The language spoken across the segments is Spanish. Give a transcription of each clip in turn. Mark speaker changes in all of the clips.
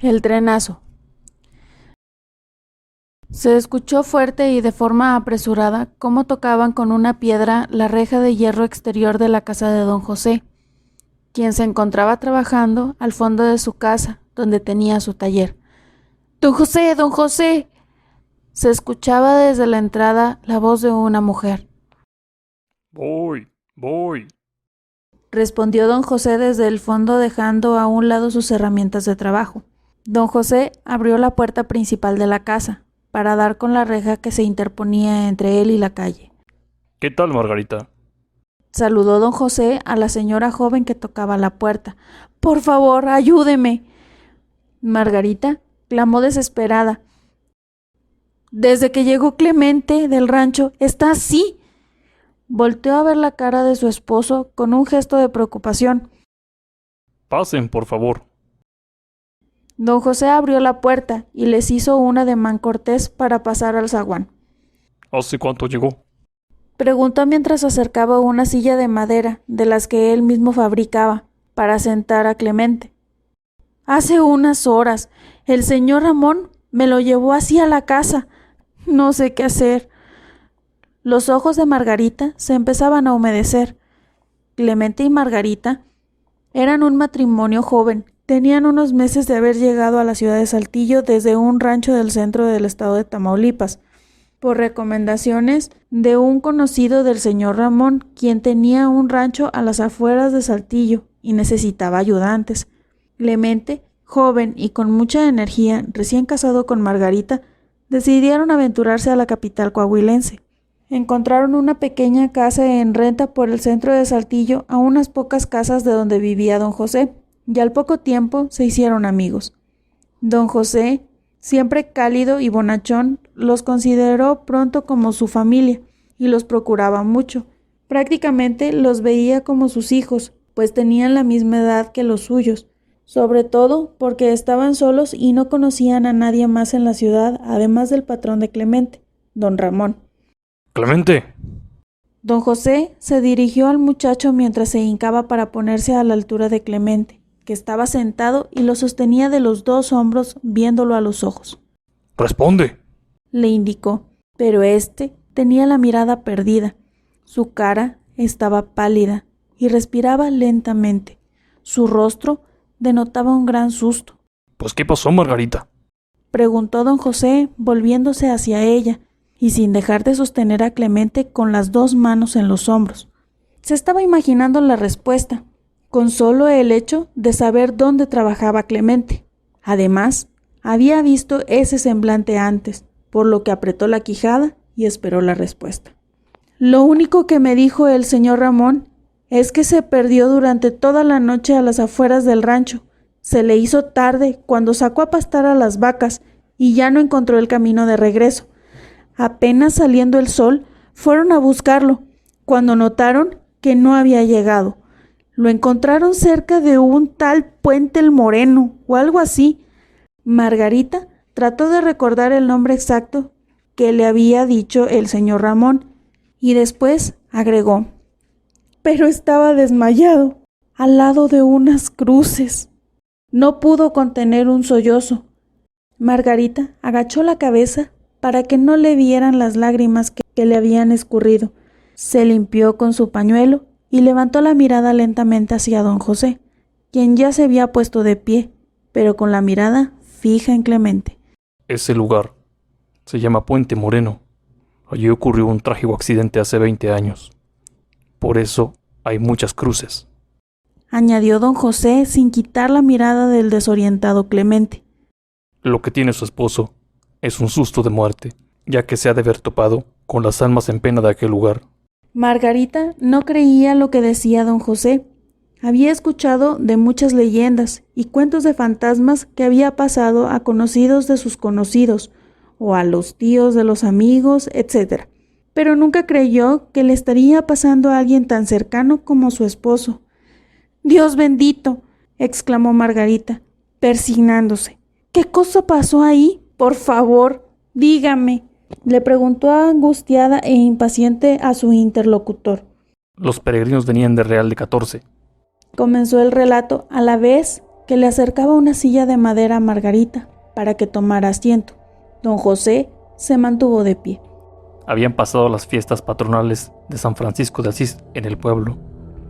Speaker 1: El trenazo. Se escuchó fuerte y de forma apresurada cómo tocaban con una piedra la reja de hierro exterior de la casa de don José, quien se encontraba trabajando al fondo de su casa, donde tenía su taller. ¡Don José! ¡Don José! Se escuchaba desde la entrada la voz de una mujer.
Speaker 2: Voy.
Speaker 1: Respondió don José desde el fondo, dejando a un lado sus herramientas de trabajo. Don José abrió la puerta principal de la casa, para dar con la reja que se interponía entre él y la calle.
Speaker 2: ¿Qué tal, Margarita?
Speaker 1: Saludó don José a la señora joven que tocaba la puerta. «Por favor, ayúdeme». Margarita clamó desesperada. «Desde que llegó Clemente del rancho, está así». Volteó a ver la cara de su esposo con un gesto de preocupación.
Speaker 2: Pasen, por favor.
Speaker 1: Don José abrió la puerta y les hizo un ademán cortés para pasar al zaguán.
Speaker 2: ¿Hace cuánto llegó?
Speaker 1: Preguntó mientras acercaba una silla de madera, de las que él mismo fabricaba, para sentar a Clemente. «Hace unas horas. El señor Ramón me lo llevó así a la casa. No sé qué hacer». Los ojos de Margarita se empezaban a humedecer. Clemente y Margarita eran un matrimonio joven. Tenían unos meses de haber llegado a la ciudad de Saltillo desde un rancho del centro del estado de Tamaulipas, por recomendaciones de un conocido del señor Ramón, quien tenía un rancho a las afueras de Saltillo y necesitaba ayudantes. Clemente, joven y con mucha energía, recién casado con Margarita, decidieron aventurarse a la capital coahuilense. Encontraron una pequeña casa en renta por el centro de Saltillo, a unas pocas casas de donde vivía don José, y al poco tiempo se hicieron amigos. Don José, siempre cálido y bonachón, los consideró pronto como su familia y los procuraba mucho. Prácticamente los veía como sus hijos, pues tenían la misma edad que los suyos, sobre todo porque estaban solos y no conocían a nadie más en la ciudad, además del patrón de Clemente, don Ramón.
Speaker 2: ¡Clemente!
Speaker 1: Don José se dirigió al muchacho mientras se hincaba para ponerse a la altura de Clemente, que estaba sentado y lo sostenía de los dos hombros viéndolo a los ojos.
Speaker 2: ¡Responde!,
Speaker 1: le indicó, pero éste tenía la mirada perdida. Su cara estaba pálida y respiraba lentamente. Su rostro denotaba un gran susto.
Speaker 2: ¿Pues qué pasó, Margarita?,
Speaker 1: preguntó don José, volviéndose hacia ella y sin dejar de sostener a Clemente con las dos manos en los hombros. Se estaba imaginando la respuesta, con solo el hecho de saber dónde trabajaba Clemente. Además, había visto ese semblante antes, por lo que apretó la quijada y esperó la respuesta. «Lo único que me dijo el señor Ramón es que se perdió durante toda la noche a las afueras del rancho. Se le hizo tarde cuando sacó a pastar a las vacas y ya no encontró el camino de regreso. Apenas saliendo el sol, fueron a buscarlo, cuando notaron que no había llegado. Lo encontraron cerca de un tal Puente el Moreno, o algo así». Margarita trató de recordar el nombre exacto que le había dicho el señor Ramón, y después agregó: «Pero estaba desmayado, al lado de unas cruces». No pudo contener un sollozo. Margarita agachó la cabeza para que no le vieran las lágrimas que le habían escurrido. Se limpió con su pañuelo y levantó la mirada lentamente hacia don José, quien ya se había puesto de pie, pero con la mirada fija en Clemente.
Speaker 2: Ese lugar se llama Puente Moreno. Allí ocurrió un trágico accidente hace 20 años. Por eso hay muchas cruces,
Speaker 1: añadió don José sin quitar la mirada del desorientado Clemente.
Speaker 2: Lo que tiene su esposo es un susto de muerte, ya que se ha de haber topado con las almas en pena de aquel lugar.
Speaker 1: Margarita no creía lo que decía don José. Había escuchado de muchas leyendas y cuentos de fantasmas que había pasado a conocidos de sus conocidos, o a los tíos de los amigos, etc. Pero nunca creyó que le estaría pasando a alguien tan cercano como su esposo. «Dios bendito», exclamó Margarita, persignándose. «¿Qué cosa pasó ahí? Por favor, dígame», le preguntó angustiada e impaciente a su interlocutor.
Speaker 2: Los peregrinos venían de Real de 14.
Speaker 1: Comenzó el relato a la vez que le acercaba una silla de madera a Margarita para que tomara asiento. Don José se mantuvo de pie.
Speaker 2: Habían pasado las fiestas patronales de San Francisco de Asís en el pueblo.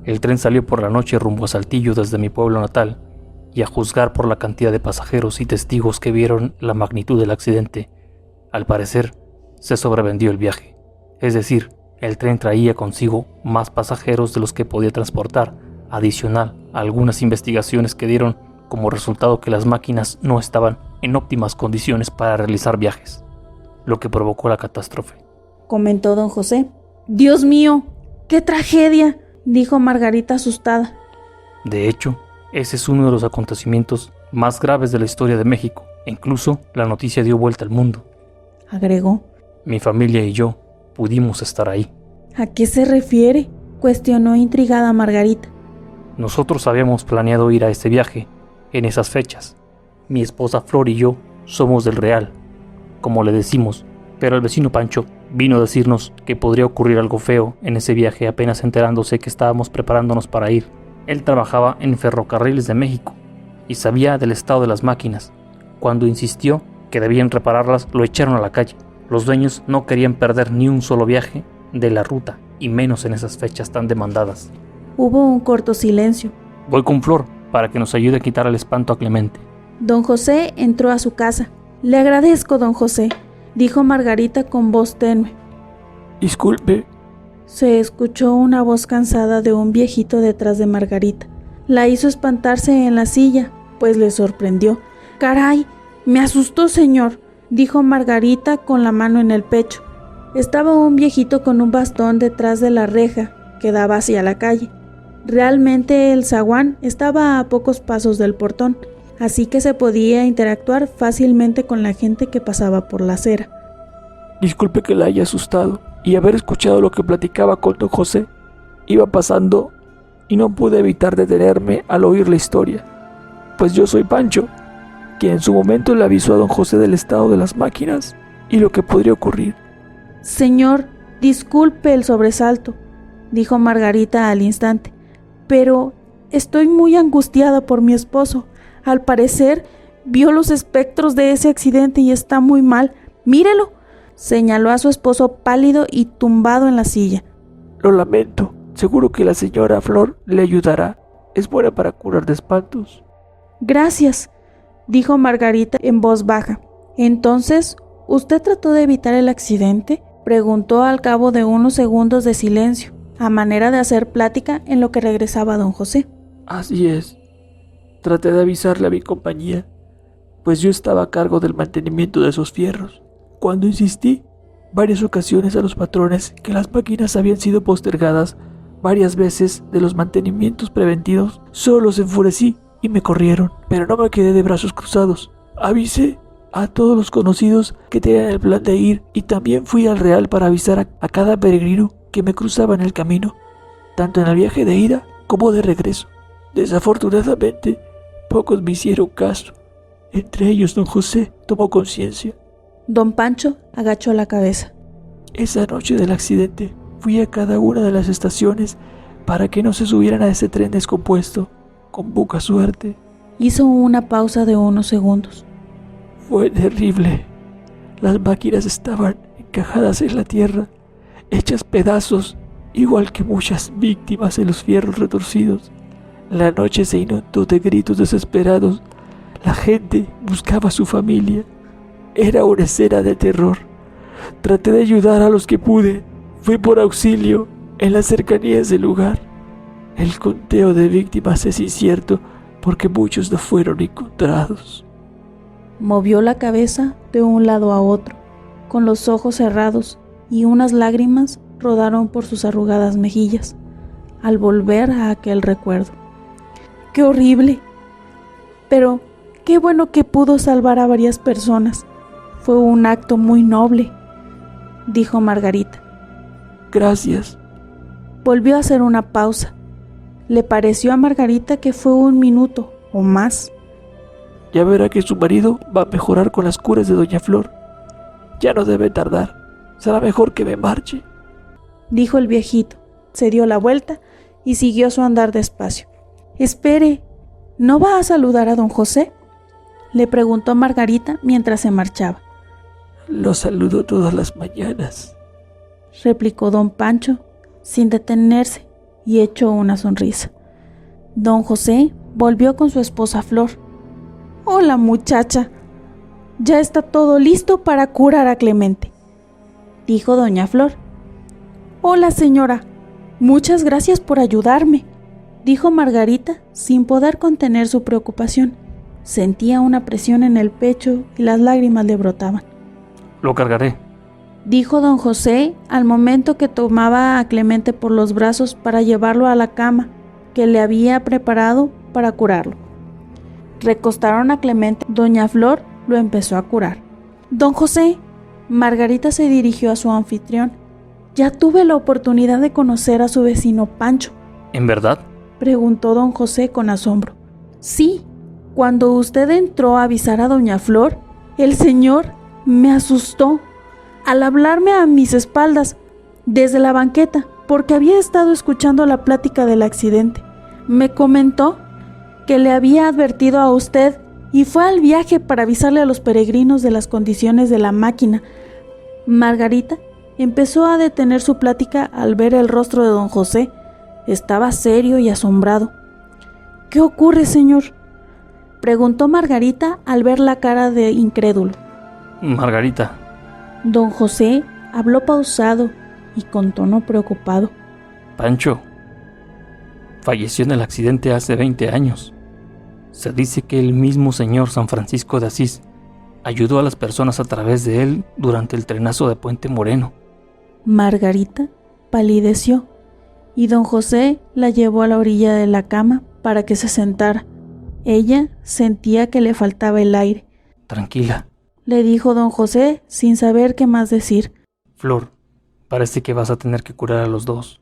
Speaker 2: El tren salió por la noche rumbo a Saltillo desde mi pueblo natal, y a juzgar por la cantidad de pasajeros y testigos que vieron la magnitud del accidente, al parecer se sobrevendió el viaje. Es decir, el tren traía consigo más pasajeros de los que podía transportar, adicional a algunas investigaciones que dieron como resultado que las máquinas no estaban en óptimas condiciones para realizar viajes, lo que provocó la catástrofe,
Speaker 1: comentó don José. ¡Dios mío! ¡Qué tragedia!, dijo Margarita asustada.
Speaker 2: De hecho, ese es uno de los acontecimientos más graves de la historia de México, e incluso la noticia dio vuelta al mundo,
Speaker 1: agregó.
Speaker 2: Mi familia y yo pudimos estar ahí.
Speaker 1: ¿A qué se refiere?, cuestionó intrigada Margarita.
Speaker 2: Nosotros habíamos planeado ir a este viaje en esas fechas. Mi esposa Flor y yo somos del Real, como le decimos, pero el vecino Pancho vino a decirnos que podría ocurrir algo feo en ese viaje apenas enterándose que estábamos preparándonos para ir. Él trabajaba en Ferrocarriles de México y sabía del estado de las máquinas. Cuando insistió que debían repararlas, lo echaron a la calle. Los dueños no querían perder ni un solo viaje de la ruta, y menos en esas fechas tan demandadas.
Speaker 1: Hubo un corto silencio.
Speaker 2: Voy con Flor para que nos ayude a quitar el espanto a Clemente.
Speaker 1: Don José entró a su casa. Le agradezco, don José, dijo Margarita con voz tenue.
Speaker 3: Disculpe.
Speaker 1: Se escuchó una voz cansada de un viejito detrás de Margarita. La hizo espantarse en la silla, pues le sorprendió. ¡Caray! Me asustó, señor, dijo Margarita con la mano en el pecho. Estaba un viejito con un bastón detrás de la reja que daba hacia la calle. Realmente el zaguán estaba a pocos pasos del portón, así que se podía interactuar fácilmente con la gente que pasaba por la acera.
Speaker 3: Disculpe que la haya asustado y haber escuchado lo que platicaba con don José. Iba pasando y no pude evitar detenerme al oír la historia, pues yo soy Pancho, quien en su momento le avisó a don José del estado de las máquinas y lo que podría ocurrir.
Speaker 1: Señor, disculpe el sobresalto, dijo Margarita al instante, pero estoy muy angustiada por mi esposo. Al parecer, vio los espectros de ese accidente y está muy mal. ¡Mírelo!, señaló a su esposo pálido y tumbado en la silla.
Speaker 3: Lo lamento, seguro que la señora Flor le ayudará. Es buena para curar de espantos.
Speaker 1: Gracias, dijo Margarita en voz baja. Entonces, ¿usted trató de evitar el accidente?, preguntó al cabo de unos segundos de silencio, a manera de hacer plática en lo que regresaba don José.
Speaker 3: Así es. Traté de avisarle a mi compañía, pues yo estaba a cargo del mantenimiento de esos fierros. Cuando insistí varias ocasiones a los patrones que las máquinas habían sido postergadas varias veces de los mantenimientos preventivos, solo los enfurecí y me corrieron, pero no me quedé de brazos cruzados. Avisé a todos los conocidos que tenían el plan de ir y también fui al Real para avisar a cada peregrino que me cruzaba en el camino, tanto en el viaje de ida como de regreso. Desafortunadamente, pocos me hicieron caso. Entre ellos don José tomó conciencia.
Speaker 1: Don Pancho agachó la cabeza.
Speaker 3: Esa noche del accidente fui a cada una de las estaciones para que no se subieran a ese tren descompuesto, con poca suerte.
Speaker 1: Hizo una pausa de unos segundos.
Speaker 3: Fue terrible. Las máquinas estaban encajadas en la tierra, hechas pedazos, igual que muchas víctimas en los fierros retorcidos. La noche se inundó de gritos desesperados. La gente buscaba a su familia. Era una escena de terror. Traté de ayudar a los que pude. Fui por auxilio en las cercanías del lugar. El conteo de víctimas es incierto porque muchos no fueron encontrados.
Speaker 1: Movió la cabeza de un lado a otro, con los ojos cerrados, y unas lágrimas rodaron por sus arrugadas mejillas, al volver a aquel recuerdo. ¡Qué horrible! Pero qué bueno que pudo salvar a varias personas. Fue un acto muy noble, dijo Margarita.
Speaker 3: Gracias.
Speaker 1: Volvió a hacer una pausa. Le pareció a Margarita que fue 1 minuto o más.
Speaker 3: Ya verá que su marido va a mejorar con las curas de doña Flor. Ya no debe tardar. Será mejor que me marche,
Speaker 1: dijo el viejito. Se dio la vuelta y siguió su andar despacio. Espere, ¿No va a saludar a don José?, le preguntó Margarita mientras se marchaba.
Speaker 3: Lo saludo todas las mañanas,
Speaker 1: replicó don Pancho, sin detenerse, y echó una sonrisa. Don José volvió con su esposa Flor. «Hola, muchacha. Ya está todo listo para curar a Clemente», dijo doña Flor. «Hola, señora. Muchas gracias por ayudarme», dijo Margarita sin poder contener su preocupación. Sentía una presión en el pecho y las lágrimas le brotaban.
Speaker 2: Lo cargaré,
Speaker 1: dijo don José al momento que tomaba a Clemente por los brazos para llevarlo a la cama que le había preparado para curarlo. Recostaron a Clemente. Doña Flor lo empezó a curar. «Don José», Margarita se dirigió a su anfitrión, «ya tuve la oportunidad de conocer a su vecino Pancho».
Speaker 2: ¿en verdad?,
Speaker 1: preguntó don José con asombro. «Sí, cuando usted entró a avisar a doña Flor, el señor me asustó al hablarme a mis espaldas desde la banqueta, porque había estado escuchando la plática del accidente. Me comentó que le había advertido a usted y fue al viaje para avisarle a los peregrinos de las condiciones de la máquina». Margarita empezó a detener su plática al ver el rostro de don José. Estaba serio y asombrado. «¿Qué ocurre, señor?», preguntó Margarita al ver la cara de incrédulo.
Speaker 2: Margarita.
Speaker 1: Don José habló pausado y con tono preocupado.
Speaker 2: Pancho falleció en el accidente hace 20 años. Se dice que el mismo señor San Francisco de Asís ayudó a las personas a través de él durante el trenazo de Puente Moreno.
Speaker 1: Margarita palideció y don José la llevó a la orilla de la cama para que se sentara. Ella sentía que le faltaba el aire.
Speaker 2: Tranquila,
Speaker 1: le dijo don José sin saber qué más decir.
Speaker 2: Flor, parece que vas a tener que curar a los dos.